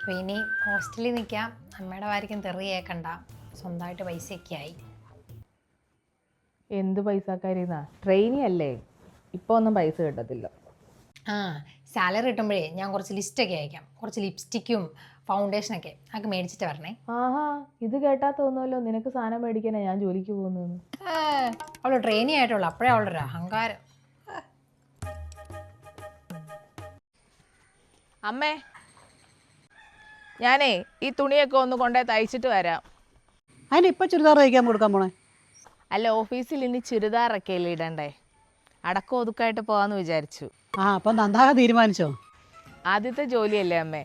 അപ്പോൾ ഇനി ഹോസ്റ്റലിൽ നിൽക്കാം, അമ്മയുടെ വാരിക്കും തെറി കേൾക്കണ്ട, സ്വന്തമായിട്ട് പൈസയൊക്കെ ആയി. എന്ത് പൈസക്കാരിന്നാ? ട്രെയിനി അല്ലേ, ഇപ്പോൾ ഒന്നും പൈസ കിട്ടത്തില്ല. ആ സാലറി കിട്ടുമ്പോഴേ ഞാൻ കുറച്ച് ലിസ്റ്റൊക്കെ അയക്കാം, കുറച്ച് ലിപ്സ്റ്റിക്കും ഫൗണ്ടേഷനൊക്കെ അതൊക്കെ മേടിച്ചിട്ട് വരണേ. ആഹാ, ഇത് കേട്ടാ തോന്നുമല്ലോ നിനക്ക് സാധനം മേടിക്കാനാ ഞാൻ ജോലിക്ക് പോകുന്നു. അവൾ ട്രെയിനി ആയിട്ടുള്ളൂ, അപ്പോഴേ അവളുടെ ഒരു അഹങ്കാരം. അമ്മേ, ഞാനേ ഈ തുണിയൊക്കെ ഒന്ന് കൊണ്ടേ തയ്ച്ചിട്ട് വരാം. അതിനിപ്പോൾ ചുരിദാർ തയ്ക്കാൻ കൊടുക്കാൻ പോണേ? അല്ല, ഓഫീസിൽ ഇനി ചുരിദാറൊക്കെ അല്ലേ ഇടണ്ടേ, അടക്കം ഒതുക്കായിട്ട് പോകാമെന്ന് വിചാരിച്ചു. ആ അപ്പം നന്നാകാൻ തീരുമാനിച്ചോ? ആദ്യത്തെ ജോലിയല്ലേ അമ്മേ,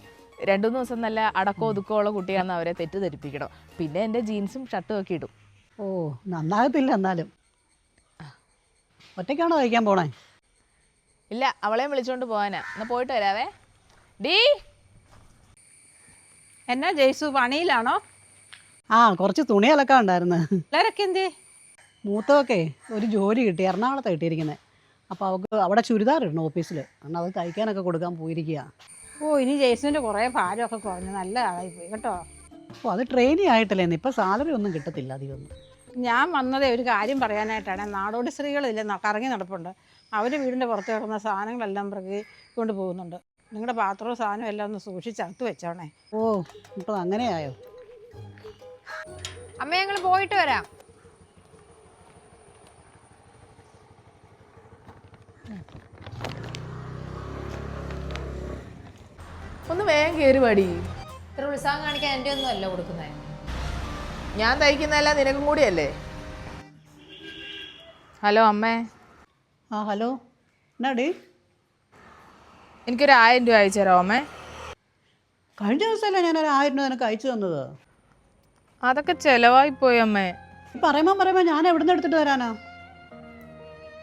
2-3 ദിവസം നല്ല അടക്കം ഒതുക്കമുള്ള കുട്ടിയാണെന്ന് അവരെ തെറ്റിദ്ധരിപ്പിക്കണം. പിന്നെ എൻ്റെ ജീൻസും ഷർട്ടും ഒക്കെ ഇടും. ഓ, നന്നാകത്തില്ല. എന്നാലും ഒറ്റയ്ക്കാണോ തയ്ക്കാൻ പോണേ? ഇല്ല, അവളെയും വിളിച്ചോണ്ട് പോകാനാ. എന്നാൽ പോയിട്ട് വരാവേ. ഡീ, എന്നാ ജയ്സു, പണിയിലാണോ? ആ, കുറച്ച് തുണി അലക്കാൻ ഉണ്ടായിരുന്നു. എല്ലാവരൊക്കെ എന്തേ? മൂത്തതൊക്കെ ഒരു ജോലി കിട്ടി, എറണാകുളത്താണ് കിട്ടിയിരിക്കുന്നത്. അപ്പോൾ അവൾക്ക് അവിടെ ചുരിദാർ ഇടണം ഓഫീസിൽ, കാരണം അത് തയ്ക്കാനൊക്കെ കൊടുക്കാൻ പോയിരിക്കുക. ഓ, ഇനി ജയ്സുവിൻ്റെ കുറേ ഭാരമൊക്കെ കുറഞ്ഞു, നല്ല ആളായി പോയി കേട്ടോ. അപ്പോൾ അത് ട്രെയിനി ആയിട്ടല്ലേ, ഇപ്പോൾ സാലറി ഒന്നും കിട്ടത്തില്ല അധികമൊന്നും. ഞാൻ വന്നതേ ഒരു കാര്യം പറയാനായിട്ടാണ്. നാടോടി സ്ത്രീകളില്ലേ കറങ്ങി നടപ്പുണ്ട്, അവർ വീടിൻ്റെ പുറത്ത് കിടക്കുന്ന സാധനങ്ങളെല്ലാം പിറകെ കൊണ്ട് പോകുന്നുണ്ട്. നിങ്ങളുടെ പാത്രവും സാധനവും എല്ലാം ഒന്ന് സൂക്ഷിച്ചകത്ത് വെച്ചോണേ. ഓ, ഇപ്പോൾ അങ്ങനെയായോ? അമ്മ ഞങ്ങൾ പോയിട്ട് വരാം. ഒന്ന് വേഗം കയറി പാടി. ഇത്ര ഉത്സാഹം കാണിക്കാൻ എൻ്റെ ഒന്നും അല്ല കൊടുക്കുന്നത്. ഞാൻ തയ്ക്കുന്നതല്ല നിനക്കും കൂടിയല്ലേ. ഹലോ അമ്മേ. ആ ഹലോ, എന്നാടി? എനിക്കൊരു 1000 രൂപ അയച്ചു തരാമോ അമ്മേ? കഴിഞ്ഞ ദിവസമല്ലേ ഞാനൊരു 1000 രൂപ നിനക്ക് അയച്ചു തന്നത്. അതൊക്കെ ചിലവായിപ്പോയി അമ്മേ. പറയുമ്പോൾ ഞാൻ എവിടെ നിന്ന് എടുത്തിട്ട് തരാനാ?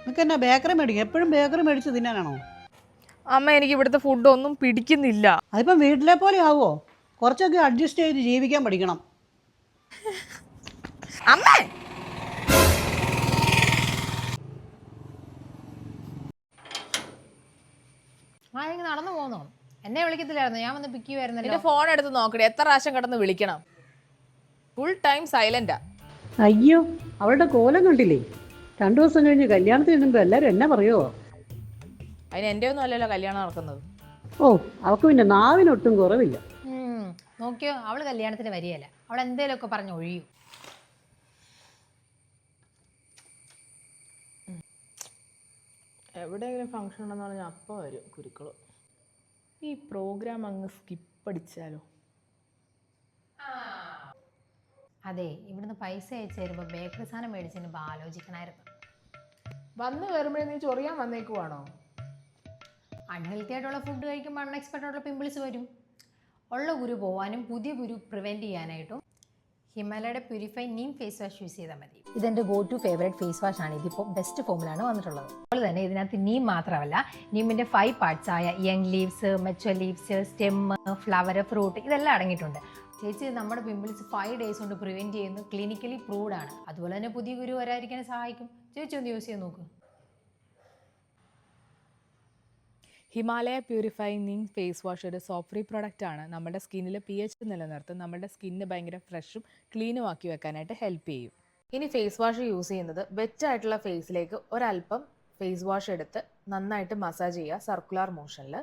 നിനക്ക് എന്നാ ബേക്കറി മേടിക്കും? എപ്പോഴും ബേക്കറി മേടിച്ച് തിന്നാനാണോ? അമ്മ, എനിക്ക് ഇവിടുത്തെ ഫുഡ് ഒന്നും പിടിക്കുന്നില്ല. അതിപ്പം വീട്ടിലെ പോലെ ആവുമോ? കുറച്ചൊക്കെ അഡ്ജസ്റ്റ് ചെയ്ത് ജീവിക്കാൻ പഠിക്കണം. അമ്മേ, ആ എനിക്ക് നടന്നു പോന്നോ? എന്നെ വിളിക്കത്തില്ലായിരുന്നു, ഞാൻ വന്ന് പിക്ക് ചെയ്യുമായിരുന്നല്ലോ. എന്റെ ഫോൺ എടുത്ത് നോക്കണേ, എത്ര പ്രാവശ്യം കിടന്ന് വിളിക്കണം. ഫുൾ ടൈം സൈലന്റാ. അയ്യോ, അവളുടെ കോലം കണ്ടില്ലേ? 2 ദിവസം കഴിഞ്ഞ് കല്യാണത്തിന് ചെല്ലുമ്പോൾ എല്ലാവരും എന്നാ പറയുമോ? അതിന് എൻ്റെ ഒന്നും അല്ലല്ലോ കല്യാണം നടക്കുന്നത്. ഓ, അവൾക്ക് പിന്നെ നാവിനൊട്ടും കുറവില്ല. നോക്കിയോ, അവള് കല്യാണത്തിന് വരികയല്ല, അവൾ എന്തേലുമൊക്കെ പറഞ്ഞ് ഒഴിയും. എവിടെയെങ്കിലും ഫംഗ്ഷൻ ഉണ്ടെന്ന് പറഞ്ഞാൽ അപ്പം വരും കുരുക്കള്. ഈ പ്രോഗ്രാം അങ്ങ് സ്കിപ്പ് അടിച്ചാലോ? അതെ, ഇവിടുന്ന് പൈസ അയച്ചു തരുമ്പോൾ ബേക്കറി സാധനം മേടിച്ചതിന് ആലോചിക്കണമായിരുന്നു. വന്ന് കയറുമ്പോഴേ നീ ചൊറിയാൻ വന്നേക്കുവാണോ? അൺഹെൽത്തി ആയിട്ടുള്ള ഫുഡ് കഴിക്കുമ്പോൾ അൺഎക്സ്പെക്റ്റഡ് ആയിട്ടുള്ള പിമ്പിൾസ് വരും. ഉള്ള കുരു പോകാനും പുതിയ കുരു പ്രിവെൻറ്റ് ചെയ്യാനായിട്ടും ഹിമാലയയുടെ purify neem face wash use ചെയ്താൽ മതി. ഇതെൻ്റെ go to favourite face wash ആണ്. ഇതിപ്പോൾ ബെസ്റ്റ് ഫോമിലാണ് വന്നിട്ടുള്ളത്. അതുപോലെ തന്നെ ഇതിനകത്ത് നീം മാത്രമല്ല, നീമിൻ്റെ 5 പാർട്സ് ആയ young leaves, mature leaves, stem, flower, fruit ഇതെല്ലാം അടങ്ങിയിട്ടുണ്ട്. ചേച്ചി, നമ്മുടെ പിമ്പിൾസ് 5 days കൊണ്ട് പ്രിവെൻറ്റ് ചെയ്യുന്നു, ക്ലിനിക്കലി പ്രൂവ്ഡ് ആണ്. അതുപോലെ തന്നെ പുതിയ കുരു വരാതിരിക്കാൻ സഹായിക്കും. ചേച്ചി ഒന്ന് യൂസ് ചെയ്ത് നോക്ക്. Himalaya purifying neem face wash ഒരു സോപ്പ് ഫ്രീ പ്രൊഡക്റ്റ് ആണ്. നമ്മുടെ സ്കിന്നിൽ pH നിലനിർത്തും, നമ്മുടെ സ്കിന്ന് ഭയങ്കര ഫ്രഷും ക്ലീനും ആക്കി വെക്കാനായിട്ട് ഹെൽപ്പ് ചെയ്യും. ഇനി ഫേസ് വാഷ് യൂസ് ചെയ്യുന്നത് വെറ്റ് ആയിട്ടുള്ള ഫേസിലേക്ക് ഒരല്പം ഫേസ് വാഷ് എടുത്ത് നന്നായിട്ട് മസാജ് ചെയ്യുക സർക്കുലർ മോഷനിൽ.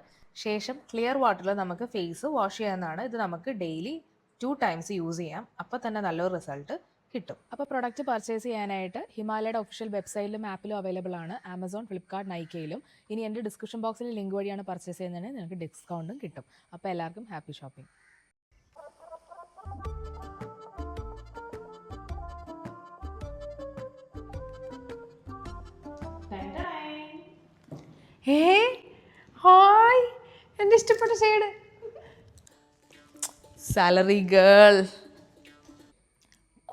ശേഷം ക്ലിയർ വാട്ടറിൽ നമുക്ക് ഫേസ് വാഷ് ചെയ്യാവുന്നതാണ്. ഇത് നമുക്ക് ഡെയിലി 2 times യൂസ് ചെയ്യാം. അപ്പോൾ തന്നെ നല്ലൊരു റിസൾട്ട് കിട്ടും. അപ്പോൾ പ്രൊഡക്റ്റ് പർച്ചേസ് ചെയ്യാനായിട്ട് ഹിമാലയയുടെ ഒഫീഷ്യൽ വെബ്സൈറ്റിലും ആപ്പിലും അവൈലബിൾ ആണ്, ആമസോൺ, ഫ്ലിപ്കാർട്ട്, നൈക്കയിലും. ഇനി എൻ്റെ ഡിസ്ക്രിപ്ഷൻ ബോക്സിൽ ലിങ്ക് വഴിയാണ് പർച്ചേസ് ചെയ്യുന്നതെങ്കിൽ നിങ്ങൾക്ക് ഡിസ്കൗണ്ടും കിട്ടും. അപ്പോൾ എല്ലാവർക്കും ഹാപ്പി ഷോപ്പിംഗ്. ഹായ്, എൻ്റെ ഇഷ്ടപ്പെട്ട ഷെയ്ഡ്. Salary girl.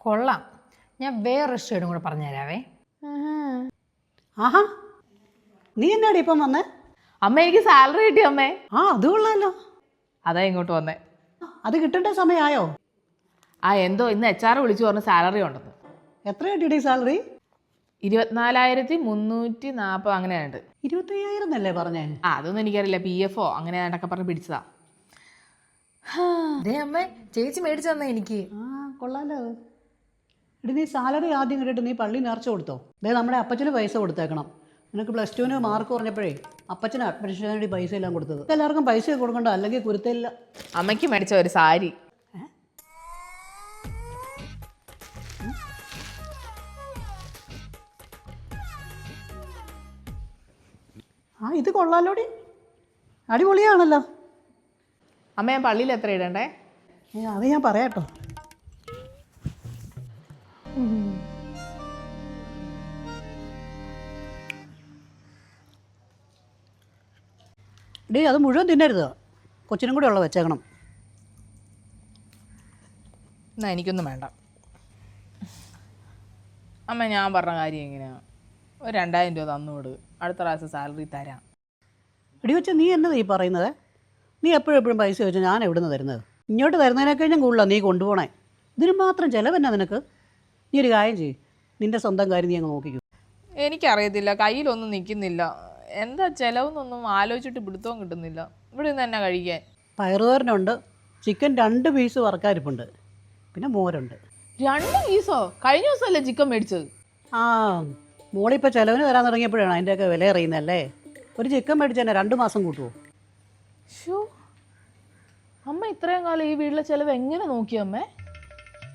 കൊള്ളാം. ഞാൻ വേറൊരു ഷെയ്ഡും കൂടെ പറഞ്ഞു തരാവേ. ആഹാ, നീ എന്നാടി ഇപ്പം വന്നേ? അമ്മ, എനിക്ക് സാലറി കിട്ടി അമ്മേ. ആ, അത് കൊള്ളാമല്ലോ. അതാ ഇങ്ങോട്ട് വന്നേ. അത് കിട്ടേണ്ട സമയമായോ? എന്തോ ഇന്ന് HR വിളിച്ചു പറഞ്ഞു സാലറി ഉണ്ടെന്ന്. എത്ര കിട്ടിയ സാലറി? 24,340 അങ്ങനെയുണ്ട്. 25,000 എന്നല്ലേ പറഞ്ഞേ? അതൊന്നും എനിക്കറിയില്ല, PF അങ്ങനെ പറഞ്ഞ് പിടിച്ചതാ. അതേ അമ്മ, ചേച്ചി മേടിച്ചു തന്നെ എനിക്ക്. ആ കൊള്ളാലോ. എടി നീ സാലറി ആദ്യം കിട്ടിയിട്ട് നീ പള്ളി നേർച്ച കൊടുത്തോ? അതായത് നമ്മുടെ അപ്പച്ചന് പൈസ കൊടുത്തേക്കണം. നിനക്ക് +2 മാർക്ക് പറഞ്ഞപ്പോഴേ അപ്പച്ചന് അഡ്മിഷന് വേണ്ടി പൈസ എല്ലാം കൊടുത്തത്. എല്ലാവർക്കും പൈസ കൊടുക്കണ്ട, അല്ലെങ്കിൽ കുരുത്തില്ല. അമ്മയ്ക്ക് മേടിച്ച ഒരു സാരി. ആ ഇത് കൊള്ളാലോടി, അടിപൊളിയാണല്ലോ. അമ്മ, ഞാൻ പള്ളിയിൽ എത്ര ഇടണ്ടേ? അത് ഞാൻ പറയാട്ടോ. ഡേ അത് മുഴുവൻ തിന്നരുത്, കൊച്ചിനും കൂടെ ഉള്ള വെച്ചേക്കണം. എന്നാ എനിക്കൊന്നും വേണ്ട അമ്മ. ഞാൻ പറഞ്ഞ കാര്യം എങ്ങനെയാ? ഒരു 2000 രൂപ തന്നുവിട്, അടുത്ത പ്രാവശ്യം സാലറി തരാം. എടി വെച്ചാ നീ എന്നതാ ഈ പറയുന്നത്? നീ എപ്പോഴും പൈസ വെച്ചാൽ ഞാൻ എവിടെ നിന്ന് തരുന്നത്? ഇങ്ങോട്ട് തരുന്നതിനൊക്കെ ഞാൻ കൂടുതലാണ് നീ കൊണ്ടുപോകണേ. ഇതിന് മാത്രം ചിലവെന്നാ നിനക്ക്? നീ ഒരു കാര്യം ചെയ്യ്, നിൻ്റെ സ്വന്തം കാര്യം നീ അങ്ങ് നോക്കിക്കോ. എനിക്കറിയത്തില്ല, കയ്യിലൊന്നും നിൽക്കുന്നില്ല. എന്താ ചിലവെന്നൊന്നും ആലോചിച്ചിട്ട് പിടുത്തവും കിട്ടുന്നില്ല. ഇവിടെ നിന്ന് തന്നെ കഴിക്കാൻ പയറുതോരനുണ്ട്, ചിക്കൻ 2 പീസ് വറക്കാരിപ്പുണ്ട്, പിന്നെ മോരുണ്ട്. 2 പീസോ? കഴിഞ്ഞ ദിവസമല്ലേ ചിക്കൻ മേടിച്ചത്? ആ മോളിപ്പോൾ ചിലവിന് തരാൻ തുടങ്ങിയപ്പോഴാണ് അതിൻ്റെയൊക്കെ വില അറിയുന്നതല്ലേ. ഒരു ചിക്കൻ മേടിച്ച് തന്നെ 2 മാസം കൂട്ടുമോ? ഷോ, അമ്മ ഇത്രയും കാലം ഈ വീട്ടിലെ ചിലവ് എങ്ങനെ നോക്കി അമ്മേ?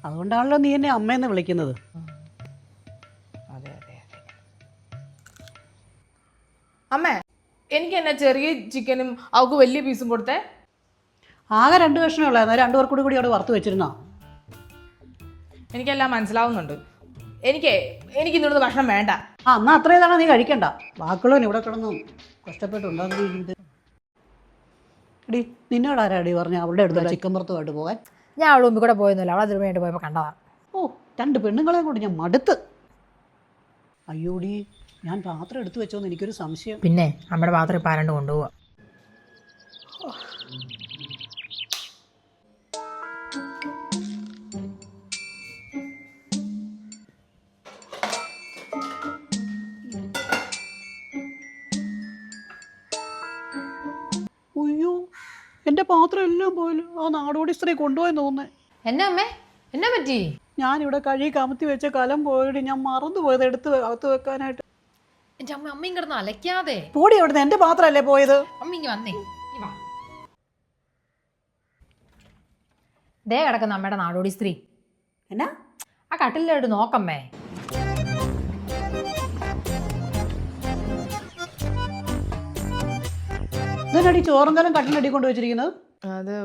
അതുകൊണ്ടാണല്ലോ നീ എന്നെ അമ്മയെന്ന് വിളിക്കുന്നത്. അതെ അതെ അതെ. അമ്മേ, എനിക്ക് എന്നാ ചെറിയ ചിക്കനും അവൾക്ക് വലിയ പീസും കൊടുത്തേ? ആകെ 2 കഷ്ണമേ ഉള്ളായിരുന്നു, 2 പേർക്കൂടി കൂടി അവിടെ വറുത്ത് വെച്ചിരുന്നോ? എനിക്കെല്ലാം മനസ്സിലാവുന്നുണ്ട്. എനിക്ക് ഇന്നിടുന്ന് ഭക്ഷണം വേണ്ട. ആ എന്നാൽ അത്രയും തവണ നീ കഴിക്കണ്ട. ബാക്കിയുള്ളവൻ ഇവിടെ കിടന്നു കഷ്ടപ്പെട്ടുണ്ടാകുന്നത്. എടി നിന്നോട് ആരാടി പറഞ്ഞ അവളുടെ അടുത്ത് ചിക്കൻ പുറത്തുമായിട്ട് പോകാൻ? ഞാൻ അവളുടെ മുമ്പിൽ കൂടെ പോയൊന്നുമില്ല, അവളെ അതിന് വേണ്ടി പോയപ്പോൾ കണ്ടതാ. ഓ 2 പെണ്ണുങ്ങളെയും കൊണ്ട് ഞാൻ മടുത്ത്. അയ്യോടി, ഞാൻ പാത്രം എടുത്തു വെച്ചോന്ന് എനിക്കൊരു സംശയം. പിന്നെ നമ്മുടെ പാത്രം ഇപ്പം ആരാണ്ട് കൊണ്ടുപോവാ. അയ്യോ, എൻ്റെ പാത്രം എല്ലാം പോയല്ലോ. ആ നാടോടി സ്ത്രീ കൊണ്ടുപോയെന്ന് തോന്നേ. എന്നാ അമ്മേ, എന്നാ പറ്റി? ഞാനിവിടെ കഴുകി കമത്തി വെച്ച കലം പോയടി, ഞാൻ മറന്നുപോയത് എടുത്ത് അകത്ത് വെക്കാനായിട്ട്. എൻ്റെ അമ്മയും കിടന്ന് അലക്കാതെ. പോടി അവിടുന്ന്, എൻ്റെ പാത്രമല്ലേ പോയത്. അമ്മ ഇങ്ങ് വന്നേ, ദേ കിടക്കുന്ന അമ്മയുടെ നാടോടി സ്ത്രീ. എന്നാ ആ കട്ടിലോട്ട് നോക്കമ്മേ. ഇതിനടി ചോറും കലം കട്ടിലടി കൊണ്ട് വെച്ചിരിക്കുന്നത്. അത്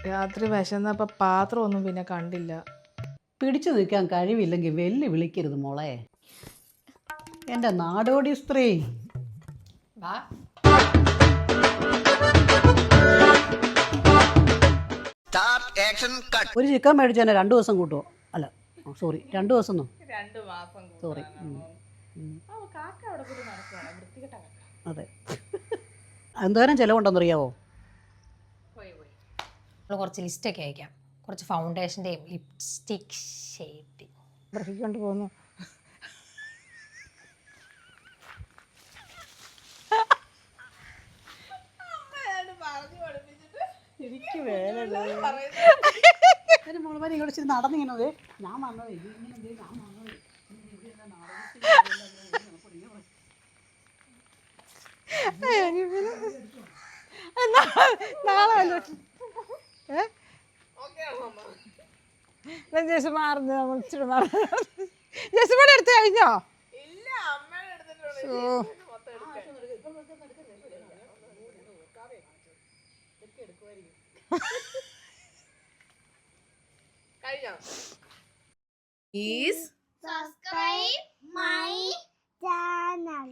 രാത്രി വിശന്നപ്പോൾ പാത്രമൊന്നും പിന്നെ കണ്ടില്ല. പിടിച്ചു നിൽക്കാൻ കഴിവില്ലെങ്കിൽ വെല്ലു വിളിക്കരുത് മോളെ. എൻ്റെ നാടോടി സ്ത്രീ. ഒരു ചിക്കൻ മേടിച്ച് തന്നെ 2 ദിവസം കൂട്ടുമോ? അല്ല സോറി, 2 ദിവസം. 2 മാസം. സോറി. അതെ. എന്തോരം ചിലവുണ്ടെന്നറിയാവോ? നമ്മൾ കുറച്ച് ലിസ്റ്റൊക്കെ അയക്കാം, കുറച്ച് ഫൗണ്ടേഷൻ്റെയും ലിപ്സ്റ്റിക് ഷെയ്ഡ് കൊണ്ട് പോകുന്നു. എനിക്ക് വേല മോളമാരി ഇങ്ങോട്ട് ഇച്ചിരി നടന്നിങ്ങനെ ഞാൻ വന്നത് നാളെ ജസുമാറിന് വിളിച്ചിട്ട് ജസുമാടെ എടുത്ത് കഴിഞ്ഞോ? Please subscribe my channel.